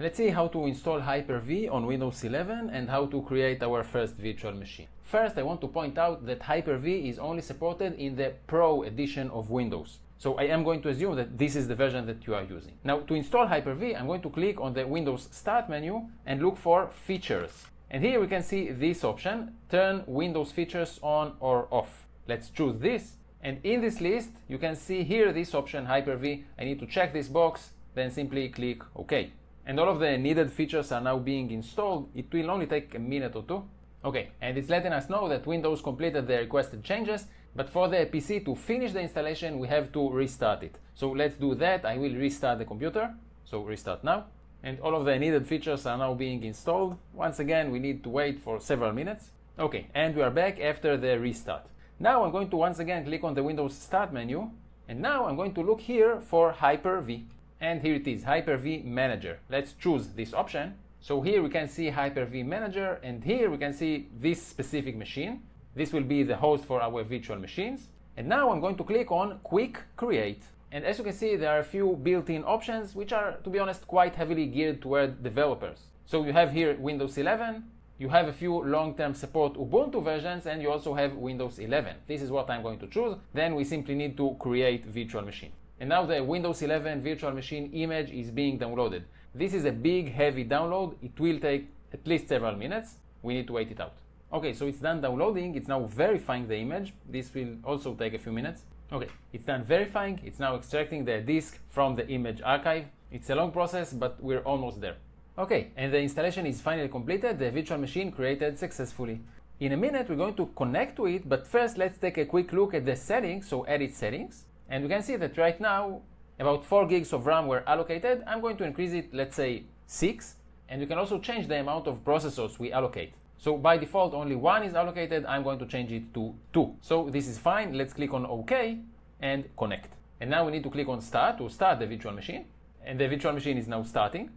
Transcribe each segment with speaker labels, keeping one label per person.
Speaker 1: Let's see how to install Hyper-V on Windows 11 and how to create our first virtual machine. First, I want to point out that Hyper-V is only supported in the Pro edition of Windows. So I am going to assume that this is the version that you are using. Now, to install Hyper-V, I'm going to click on the Windows Start menu and look for Features. And here we can see this option, Turn Windows Features on or off. Let's choose this. And in this list, you can see here this option, Hyper-V. I need to check this box, then simply click OK. And all of the needed features are now being installed. It will only take a minute or two. Okay, and it's letting us know that Windows completed the requested changes, but for the PC to finish the installation, we have to restart it. So let's do that. I will restart the computer. So restart now. And all of the needed features are now being installed. Once again, we need to wait for several minutes. Okay, and we are back after the restart. Now I'm going to once again click on the Windows Start menu, and now I'm going to look here for Hyper-V. And here it is, Hyper-V Manager. Let's choose this option. So here we can see Hyper-V Manager, and here we can see this specific machine. This will be the host for our virtual machines. And now I'm going to click on Quick Create. And as you can see, there are a few built-in options which are, to be honest, quite heavily geared toward developers. So you have here Windows 11, you have a few long-term support Ubuntu versions, and you also have Windows 11. This is what I'm going to choose. Then we simply need to create virtual machine. And now the Windows 11 virtual machine image is being downloaded. This is a big, heavy download. It will take at least several minutes. We need to wait it out. Okay, so it's done downloading. It's now verifying the image. This will also take a few minutes. Okay, it's done verifying. It's now extracting the disk from the image archive. It's a long process, but we're almost there. Okay, and the installation is finally completed. The virtual machine created successfully. In a minute, we're going to connect to it, but first let's take a quick look at the settings. So edit settings. And we can see that right now, about 4 gigs of RAM were allocated. I'm going to increase it, let's say 6. And we can also change the amount of processors we allocate. So by default, only 1 is allocated. I'm going to change it to 2. So this is fine. Let's click on OK and connect. And now we need to click on Start to start the virtual machine. And the virtual machine is now starting.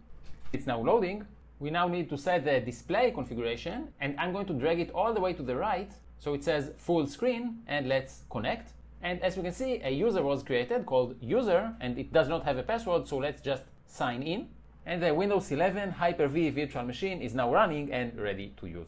Speaker 1: It's now loading. We now need to set the display configuration. And I'm going to drag it all the way to the right. So it says full screen. And let's connect. And as we can see, a user was created called user, and it does not have a password, so let's just sign in. And the Windows 11 Hyper-V virtual machine is now running and ready to use.